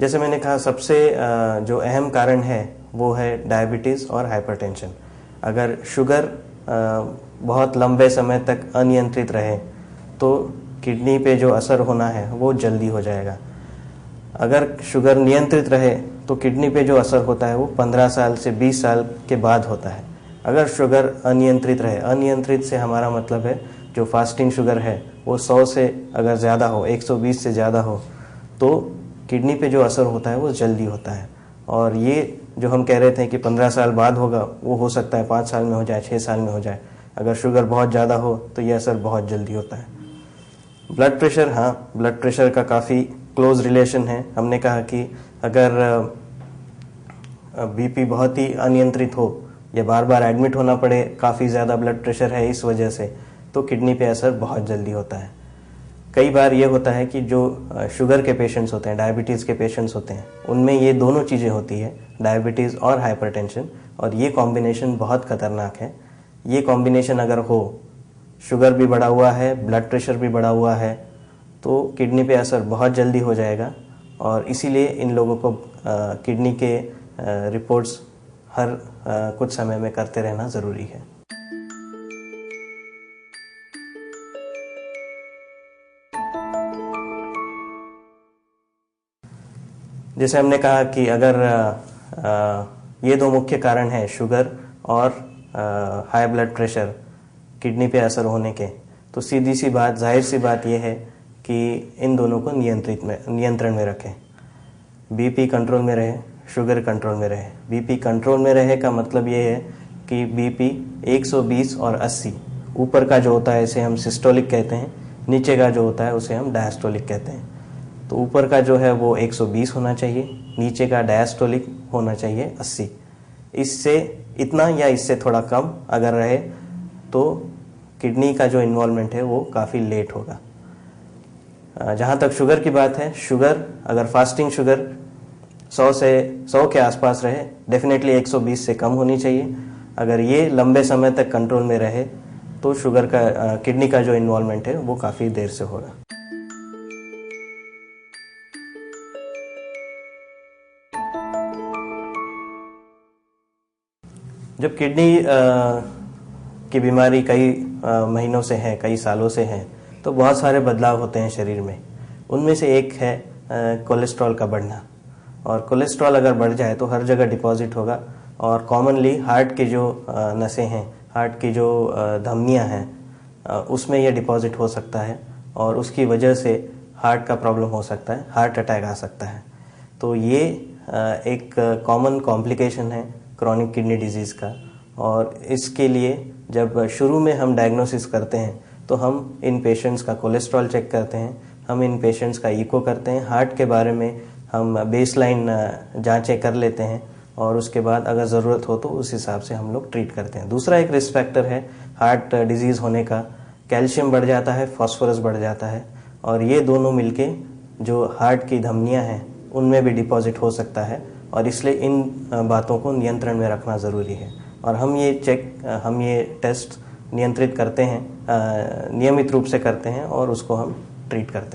जैसे मैंने कहा, सबसे जो अहम कारण है वो है डायबिटीज़ और हाइपरटेंशन। अगर शुगर बहुत लंबे समय तक अनियंत्रित रहे तो किडनी पे जो असर होना है वो जल्दी हो जाएगा। अगर शुगर नियंत्रित रहे तो किडनी पे जो असर होता है वो 15 साल से 20 साल के बाद होता है। अगर शुगर अनियंत्रित रहे, अनियंत्रित से हमारा मतलब है जो फास्टिंग शुगर है वो 100 से अगर ज़्यादा हो, 120 से ज़्यादा हो, तो किडनी पे जो असर होता है वो जल्दी होता है। और ये जो हम कह रहे थे कि 15 साल बाद होगा, वो हो सकता है 5 साल में हो जाए, 6 साल में हो जाए। अगर शुगर बहुत ज़्यादा हो तो ये असर बहुत जल्दी होता है। ब्लड प्रेशर, हाँ, ब्लड प्रेशर का काफ़ी क्लोज रिलेशन है। हमने कहा कि अगर बीपी बहुत ही अनियंत्रित हो या बार बार एडमिट होना पड़े, काफ़ी ज़्यादा ब्लड प्रेशर है इस वजह से, तो किडनी पे असर बहुत जल्दी होता है। कई बार ये होता है कि जो शुगर के पेशेंट्स होते हैं, डायबिटीज़ के पेशेंट्स होते हैं, उनमें ये दोनों चीज़ें होती है, डायबिटीज़ और हाइपरटेंशन, और ये कॉम्बिनेशन बहुत ख़तरनाक है। ये कॉम्बिनेशन अगर हो, शुगर भी बढ़ा हुआ है, ब्लड प्रेशर भी बढ़ा हुआ है, तो किडनी पे असर बहुत जल्दी हो जाएगा। और इसीलिए इन लोगों को किडनी के रिपोर्ट्स हर कुछ समय में करते रहना ज़रूरी है। जैसे हमने कहा कि अगर ये दो मुख्य कारण हैं, शुगर और हाई ब्लड प्रेशर, किडनी पे असर होने के, तो सीधी सी बात, जाहिर सी बात ये है कि इन दोनों को नियंत्रण में रखें। बीपी कंट्रोल में रहे, शुगर कंट्रोल में रहे। बीपी कंट्रोल में रहे का मतलब ये है कि बीपी 120 और 80, ऊपर का जो होता है इसे हम सिस्टोलिक कहते हैं, नीचे का जो होता है उसे हम डायस्टोलिक कहते हैं। तो ऊपर का जो है वो 120 होना चाहिए, नीचे का डायस्टोलिक होना चाहिए 80। इससे इतना या इससे थोड़ा कम अगर रहे तो किडनी का जो इन्वॉल्वमेंट है वो काफ़ी लेट होगा। जहाँ तक शुगर की बात है, शुगर अगर फास्टिंग शुगर 100 के आसपास रहे, डेफिनेटली 120 से कम होनी चाहिए। अगर ये लंबे समय तक कंट्रोल में रहे तो शुगर का किडनी का जो इन्वॉल्वमेंट है वो काफ़ी देर से होगा। जब किडनी की बीमारी कई महीनों से है, कई सालों से है, तो बहुत सारे बदलाव होते हैं शरीर में। उनमें से एक है कोलेस्ट्रॉल का बढ़ना। और कोलेस्ट्रॉल अगर बढ़ जाए तो हर जगह डिपॉजिट होगा, और कॉमनली हार्ट की जो नसें हैं, हार्ट की जो धमनियां हैं, उसमें यह डिपॉजिट हो सकता है, और उसकी वजह से हार्ट का प्रॉब्लम हो सकता है, हार्ट अटैक आ सकता है। तो ये एक कॉमन कॉम्प्लिकेशन है क्रॉनिक किडनी डिजीज़ का। और इसके लिए जब शुरू में हम डायग्नोसिस करते हैं तो हम इन पेशेंट्स का कोलेस्ट्रॉल चेक करते हैं, हम इन पेशेंट्स का ईको करते हैं, हार्ट के बारे में हम बेसलाइन जांचें कर लेते हैं, और उसके बाद अगर ज़रूरत हो तो उस हिसाब से हम लोग ट्रीट करते हैं। दूसरा एक रिस्क फैक्टर है हार्ट डिजीज़ होने का, कैल्शियम बढ़ जाता है, फास्फोरस बढ़ जाता है, और ये दोनों मिलके जो हार्ट की धमनियां हैं उनमें भी डिपॉजिट हो सकता है, और इसलिए इन बातों को नियंत्रण में रखना ज़रूरी है। और हम ये टेस्ट नियंत्रित करते हैं, नियमित रूप से करते हैं, और उसको हम ट्रीट करते हैं।